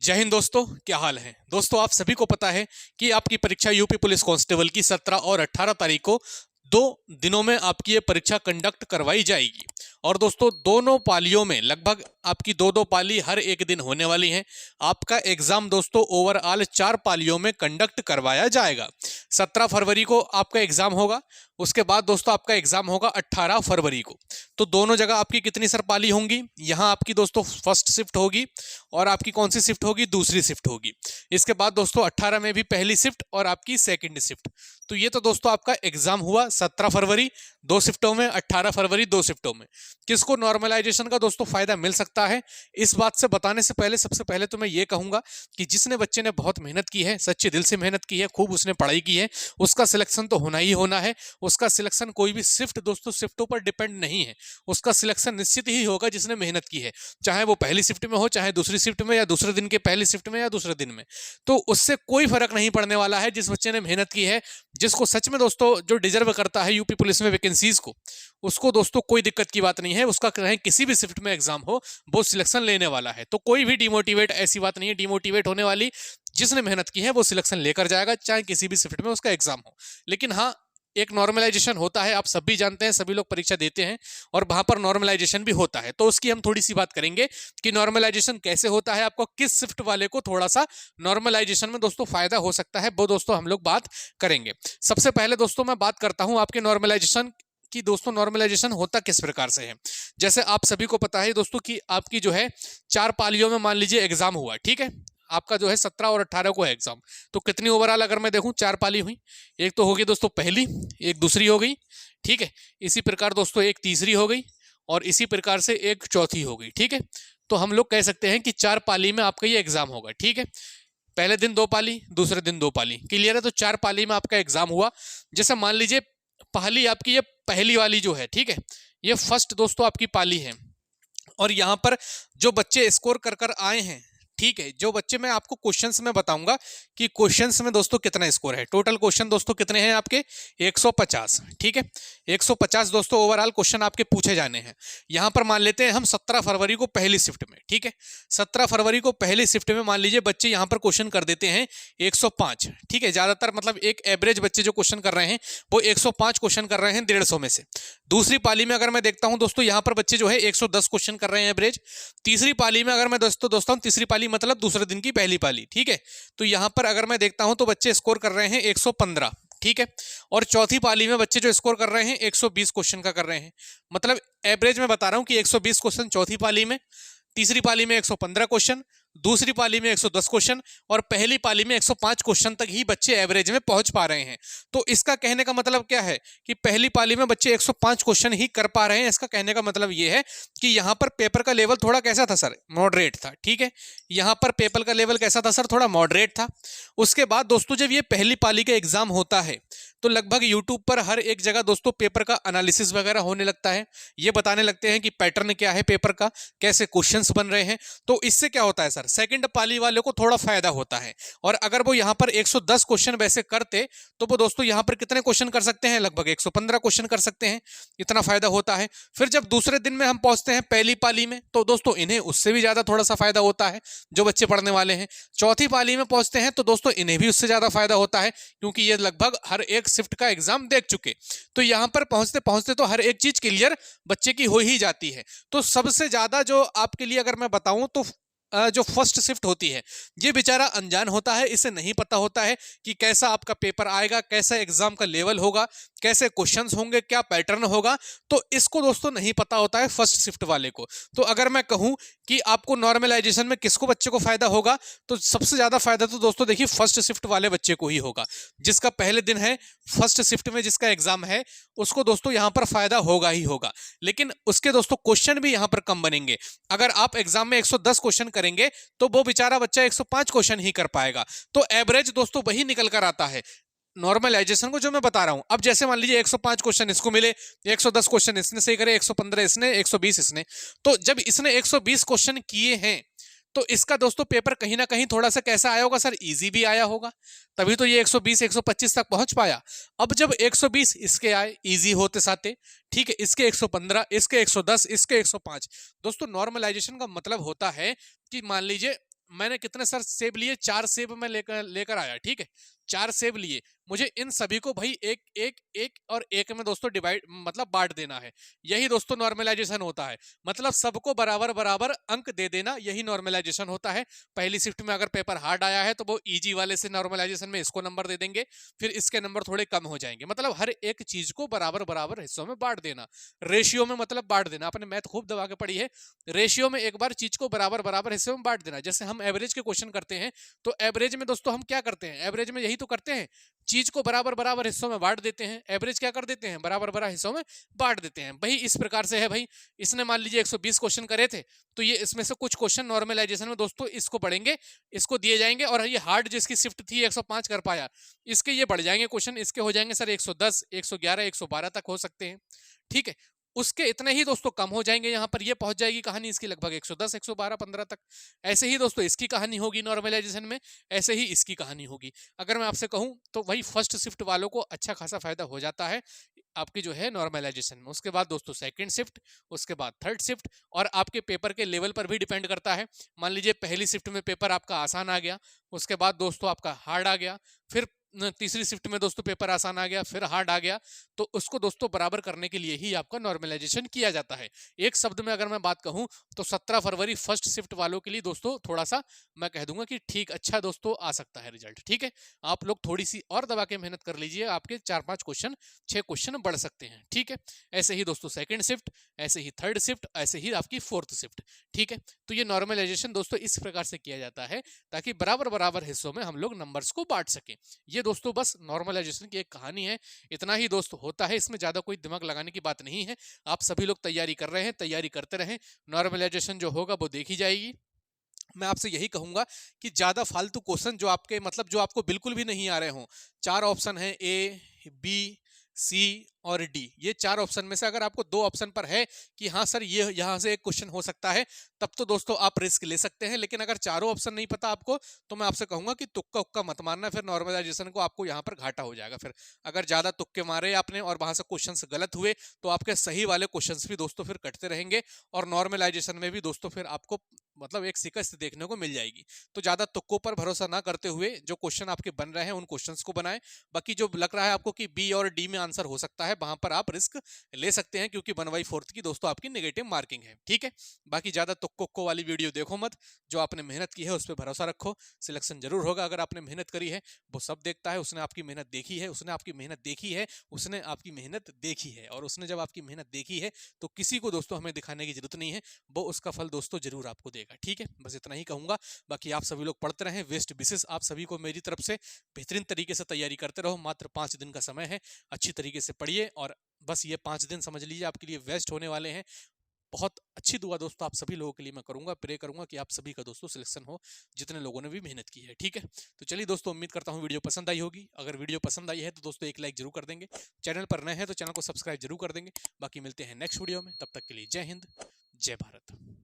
जय हिंद दोस्तों, क्या हाल है। दोस्तों, आप सभी को पता है कि आपकी परीक्षा यूपी पुलिस कांस्टेबल की 17 और 18 तारीख को 2 दिनों में आपकी ये परीक्षा कंडक्ट करवाई जाएगी। और दोस्तों, दोनों पालियों में लगभग आपकी दो पाली हर एक दिन होने वाली हैं। आपका एग्जाम दोस्तों ओवरऑल 4 पालियों में कंडक्ट करवाया जाएगा। 17 फरवरी को आपका एग्जाम होगा, उसके बाद दोस्तों आपका एग्जाम होगा 18 फरवरी को। तो दोनों जगह आपकी कितनी सर पाली होंगी? यहाँ आपकी दोस्तों फर्स्ट शिफ्ट होगी और आपकी कौन सी शिफ्ट होगी? दूसरी शिफ्ट होगी। इसके बाद दोस्तों 18 में भी पहली शिफ्ट और आपकी सेकंड शिफ्ट। तो ये तो दोस्तों आपका एग्जाम हुआ 17 फरवरी 2 शिफ्टों में, 18 फरवरी 2 शिफ्टों में। किसको नॉर्मलाइजेशन का दोस्तों फायदा मिल सकता है, इस बात से बताने से पहले सबसे पहले तो मैं ये कहूंगा कि जिसने बच्चे ने बहुत मेहनत की है, सच्चे दिल से मेहनत की है, खूब उसने पढ़ाई की है, उसका सिलेक्शन तो होना ही होना है। उसका सिलेक्शन कोई भी शिफ्ट दोस्तों शिफ्टों पर डिपेंड नहीं है। उसका सिलेक्शन निश्चित ही होगा जिसने मेहनत की है, चाहे वो पहली शिफ्ट में हो, चाहे दूसरी शिफ्ट में, या दूसरे दिन के पहली शिफ्ट में, या दूसरे दिन में। तो उससे कोई फर्क नहीं पड़ने वाला है। जिस बच्चे ने मेहनत की है, जिसको सच में दोस्तों जो डिजर्व करता है यूपी पुलिस में वैकेंसीज को, उसको दोस्तों कोई दिक्कत की बात नहीं है। उसका कहीं किसी भी शिफ्ट में एग्जाम हो, वो सिलेक्शन लेने वाला है। तो कोई भी डिमोटिवेट ऐसी बात नहीं है, डिमोटिवेट होने वाली। जिसने मेहनत की है वो सिलेक्शन लेकर जाएगा, चाहे किसी भी शिफ्ट में उसका एग्जाम हो। लेकिन हाँ, एक नॉर्मलाइजेशन होता है, आप सब भी जानते हैं, सभी लोग परीक्षा देते हैं और वहां पर नॉर्मलाइजेशन भी होता है। तो उसकी हम थोड़ी सी बात करेंगे कि नॉर्मलाइजेशन कैसे होता है, आपको किस शिफ्ट वाले को थोड़ा सा नॉर्मलाइजेशन में दोस्तों फायदा हो सकता है, वो दोस्तों हम लोग बात करेंगे। सबसे पहले दोस्तों मैं बात करता हूं आपके नॉर्मलाइजेशन कि दोस्तों नॉर्मलाइजेशन होता किस प्रकार से है। जैसे आप सभी को पता है दोस्तों कि आपकी जो है 4 पालियों में मान लीजिए एग्जाम हुआ, ठीक है। आपका जो है 17 और 18 को है एग्जाम। तो कितनी ओवरऑल अगर मैं देखूं 4 पाली हुई। एक तो होगी दोस्तों पहली, एक दूसरी हो गई, ठीक है। इसी प्रकार दोस्तों एक तीसरी हो गई और इसी प्रकार से एक चौथी हो गई, ठीक है। तो हम लोग कह सकते हैं कि 4 पाली में आपका ये एग्जाम होगा, ठीक है। पहले दिन 2 पाली, दूसरे दिन 2 पाली, क्लियर है। तो 4 पाली में आपका एग्जाम हुआ। जैसे मान लीजिए पहली आपकी ये पहली वाली जो है, ठीक है, ये फर्स्ट दोस्तों आपकी पाली है। और यहां पर जो बच्चे स्कोर कर कर आए हैं, ठीक है, जो बच्चे मैं आपको क्वेश्चंस में बताऊंगा कि क्वेश्चंस में दोस्तों कितना स्कोर है। टोटल क्वेश्चन दोस्तों कितने हैं आपके? 150, ठीक है। 150 दोस्तों ओवरऑल क्वेश्चन आपके पूछे जाने हैं। यहां पर मान लेते हैं हम 17 फरवरी को पहली शिफ्ट में, ठीक है। 17 फरवरी को पहली शिफ्ट में मान लीजिए बच्चे यहां पर क्वेश्चन कर देते हैं 105, ठीक है। ज्यादातर मतलब एक एवरेज बच्चे जो क्वेश्चन कर रहे हैं वो 105 क्वेश्चन कर रहे हैं 150 में से। दूसरी पाली में अगर मैं देखता हूं दोस्तों, यहां पर बच्चे जो है 110 क्वेश्चन कर रहे हैं एवरेज। तीसरी पाली में अगर मैं दोस्तों तीसरी पाली मतलब दूसरे दिन की पहली पाली, ठीक है। तो यहां पर अगर मैं देखता हूं तो बच्चे स्कोर कर रहे हैं 115, ठीक है। और चौथी पाली में बच्चे जो स्कोर कर रहे हैं 120 क्वेश्चन का कर रहे हैं। मतलब एवरेज में बता रहा हूं कि 120 क्वेश्चन चौथी पाली में, तीसरी पाली में 115 क्वेश्चन, दूसरी पाली में 110 क्वेश्चन और पहली पाली में 105 क्वेश्चन तक ही बच्चे एवरेज में पहुंच पा रहे हैं। तो इसका कहने का मतलब क्या है कि पहली पाली में बच्चे 105 क्वेश्चन ही कर पा रहे हैं। इसका कहने का मतलब यह है कि यहां पर पेपर का लेवल थोड़ा कैसा था सर? मॉडरेट था, ठीक है। यहां पर पेपर का लेवल कैसा था सर? थोड़ा मॉडरेट था। उसके बाद दोस्तों जब ये पहली पाली का एग्जाम होता है तो लगभग यूट्यूब पर हर एक जगह दोस्तों पेपर का एनालिसिस वगैरह होने लगता है। ये बताने लगते हैं कि पैटर्न क्या है पेपर का, कैसे क्वेश्चंस बन रहे हैं। तो इससे क्या होता है सर? सेकंड पाली वाले को थोड़ा फायदा होता है। और अगर वो यहां पर 110 क्वेश्चन वैसे करते तो वो दोस्तों यहां पर कितने क्वेश्चन कर सकते हैं? लगभग 115 क्वेश्चन कर सकते हैं। इतना फायदा होता है। फिर जब दूसरे दिन में हम पहुंचते हैं पहली पाली में तो दोस्तों इन्हें उससे भी ज्यादा थोड़ा सा फायदा होता है जो बच्चे पढ़ने वाले हैं। चौथी पाली में पहुंचते हैं तो दोस्तों इन्हें भी उससे ज्यादा फायदा होता है क्योंकि ये लगभग हर एक शिफ्ट का एग्जाम देख चुके। तो यहां पर पहुंचते पहुंचते तो हर एक चीज क्लियर बच्चे की हो ही जाती है। तो सबसे ज्यादा जो आपके लिए अगर मैं बताऊं तो जो फर्स्ट शिफ्ट होती है, ये बेचारा अनजान होता है। इसे नहीं पता होता है कि कैसा आपका पेपर आएगा, कैसा एग्जाम का लेवल होगा, कैसे क्वेश्चंस होंगे, क्या पैटर्न होगा। तो इसको दोस्तों नहीं पता होता है फर्स्ट शिफ्ट वाले को। तो अगर मैं कहूं कि आपको नॉर्मलाइजेशन में किसको बच्चे को फायदा होगा तो सबसे ज्यादा फायदा तो दोस्तों देखिए फर्स्ट शिफ्ट वाले बच्चे को ही होगा। जिसका पहले दिन है फर्स्ट शिफ्ट में जिसका एग्जाम है उसको दोस्तों यहां पर फायदा होगा ही होगा। लेकिन उसके दोस्तों क्वेश्चन भी यहां पर कम बनेंगे। अगर आप एग्जाम में 110 क्वेश्चन करेंगे तो वो बेचारा बच्चा 105 क्वेश्चन ही कर पाएगा। तो एवरेज दोस्तों वही निकल कर आता है नॉर्मलाइजेशन को जो मैं बता रहा हूं। अब जैसे मान लीजिए 105 क्वेश्चन इसको मिले, 110 क्वेश्चन इसने सही करे, 115 इसने, 120 इसने। तो जब इसने 120 क्वेश्चन किए हैं तो इसका दोस्तों पेपर कहीं ना कहीं थोड़ा सा कैसा आया होगा सर? इजी भी आया होगा, तभी तो ये 120 125 तक पहुंच पाया। अब जब 120 इसके आए इजी होते साथे, ठीक है, इसके 115, इसके 110, इसके 105। दोस्तों नॉर्मलाइजेशन का मतलब होता है कि मान लीजिए मैंने कितने सर सेब लिए, 4 सेब मैं लेकर आया, ठीक है, 4 सेब लिए, मुझे इन सभी को भाई एक एक एक और एक में दोस्तों डिवाइड मतलब बांट देना है। यही दोस्तों नॉर्मलाइजेशन होता है, मतलब सबको बराबर बराबर अंक दे देना, यही नॉर्मलाइजेशन होता है। पहली शिफ्ट में अगर पेपर हार्ड आया है तो वो इजी वाले से नॉर्मलाइजेशन में इसको नंबर दे देंगे, फिर इसके नंबर थोड़े कम हो जाएंगे। मतलब हर एक चीज को बराबर बराबर हिस्सों में बांट देना, रेशियो में मतलब बांट देना। आपने मैथ खूब दबा के पढ़ी है, रेशियो में एक बार चीज को बराबर बराबर हिस्सों में बांट देना। जैसे हम एवरेज के क्वेश्चन करते हैं तो एवरेज में दोस्तों हम क्या करते हैं, एवरेज में यही तो करते हैं, चीज को बराबर बराबर हिस्सों में बांट देते हैं। एवरेज क्या कर देते हैं, बराबर बराबर हिस्सों में बांट देते हैं। भाई इस प्रकार से है भाई, इसने मान लीजिए 120 क्वेश्चन करे थे, तो ये इसमें से कुछ क्वेश्चन नॉर्मलाइजेशन में दोस्तों इसको बढ़ेंगे, इसको दिए जाएंगे, और ये हार्ड जिसकी शिफ्ट थी 105 कर पाया, इसके ये बढ़ जाएंगे क्वेश्चन, इसके हो जाएंगे सर 110, 111, 112 तक हो सकते हैं, ठीक है। उसके इतने ही दोस्तों कम हो जाएंगे, यहां पर ये पहुंच जाएगी कहानी इसकी लगभग 110, 112, 15 तक। ऐसे ही दोस्तों इसकी कहानी होगी नॉर्मलाइजेशन में, ऐसे ही इसकी कहानी होगी। अगर मैं आपसे कहूं तो वही फर्स्ट शिफ्ट वालों को अच्छा खासा फायदा हो जाता है आपकी जो है नॉर्मलाइजेशन में। उसके बाद दोस्तों सेकंड शिफ्ट, उसके बाद थर्ड शिफ्ट, और आपके पेपर के लेवल पर भी डिपेंड करता है। मान लीजिए पहली शिफ्ट में पेपर आपका आसान आ गया, उसके बाद दोस्तों आपका हार्ड आ गया, फिर तीसरी शिफ्ट में दोस्तों पेपर आसान आ गया, फिर हार्ड आ गया, तो उसको दोस्तों बराबर करने के लिए ही आपका नॉर्मलाइजेशन किया जाता है। एक शब्द में अगर मैं बात कहूं तो 17 फरवरी फर्स्ट शिफ्ट वालों के लिए दोस्तों थोड़ा सा मैं कह दूंगा कि ठीक अच्छा दोस्तों आ सकता है रिजल्ट, ठीक है। आप लोग थोड़ी सी और दबा के मेहनत कर लीजिए, आपके 4-5 क्वेश्चन 6 क्वेश्चन बढ़ सकते हैं, ठीक है। ऐसे ही दोस्तों सेकंड शिफ्ट, ऐसे ही थर्ड शिफ्ट, ऐसे ही आपकी फोर्थ शिफ्ट, ठीक है। तो ये नॉर्मलाइजेशन दोस्तों इस प्रकार से किया जाता है ताकि बराबर बराबर हिस्सों में हम लोग नंबर्स को बांट सकें। ये दोस्तों बस नॉर्मलाइजेशन की एक कहानी है, इतना ही दोस्त होता है, इसमें ज्यादा कोई दिमाग लगाने की बात नहीं है। आप सभी लोग तैयारी कर रहे हैं, तैयारी करते रहें, नॉर्मलाइजेशन जो होगा वो देखी जाएगी। मैं आपसे यही कहूंगा कि ज्यादा फालतू क्वेश्चन जो आपके मतलब जो आपको बिल्कुल भी नहीं आ रहे हो, 4 ऑप्शन है ए, बी, सी और डी, ये 4 ऑप्शन में से अगर आपको 2 ऑप्शन पर है कि हाँ सर ये यहां से एक क्वेश्चन हो सकता है, तब तो दोस्तों आप रिस्क ले सकते हैं। लेकिन अगर चारों ऑप्शन नहीं पता आपको, तो मैं आपसे कहूंगा कि तुक्का उक्का मत मारना, फिर नॉर्मलाइजेशन को आपको यहाँ पर घाटा हो जाएगा। फिर अगर ज्यादा तुक्के मारे आपने और वहां से क्वेश्चंस गलत हुए, तो आपके सही वाले क्वेश्चंस भी दोस्तों फिर कटते रहेंगे, और नॉर्मलाइजेशन में भी दोस्तों फिर आपको मतलब एक शिकस्त देखने को मिल जाएगी। तो ज्यादा तुक्कों पर भरोसा ना करते हुए जो क्वेश्चन आपके बन रहे हैं उन क्वेश्चंस को बनाएं। बाकी जो लग रहा है आपको कि बी और डी में आंसर हो सकता है, वहां पर आप रिस्क ले सकते हैं, क्योंकि 1/4 की दोस्तों आपकी नेगेटिव मार्किंग है, ठीक है। बाकी ज्यादा तुक्को वाली वीडियो देखो मत, जो आपने मेहनत की है उस पर भरोसा रखो, सिलेक्शन जरूर होगा। अगर आपने मेहनत करी है, वो सब देखता है, उसने आपकी मेहनत देखी है, उसने आपकी मेहनत देखी है, उसने आपकी मेहनत देखी है, और उसने जब आपकी मेहनत देखी है तो किसी को दोस्तों हमें दिखाने की जरूरत नहीं है, वो उसका फल दोस्तों जरूर आपको देगा, ठीक है। बस इतना ही कहूंगा। बाकी आप सभी लोग पढ़ते रहें, वेस्ट विशेष आप सभी को मेरी तरफ से बेहतरीन तरीके से तैयारी करते रहो। मात्र 5 दिन का समय है, अच्छी तरीके से पढ़िए, और बस ये 5 दिन समझ लीजिए आपके लिए वेस्ट होने वाले हैं। बहुत अच्छी दुआ दोस्तों आप सभी लोगों के लिए मैं करूंगा, प्रे करूंगा कि आप सभी का दोस्तों सिलेक्शन हो, जितने लोगों ने भी मेहनत की है, ठीक है। तो चलिए दोस्तों, उम्मीद करता हूं वीडियो पसंद आई होगी। अगर वीडियो पसंद आई है तो दोस्तों एक लाइक जरूर कर देंगे, चैनल पर नए हैं तो चैनल को सब्सक्राइब जरूर कर देंगे। बाकी मिलते हैं नेक्स्ट वीडियो में, तब तक के लिए जय हिंद, जय भारत।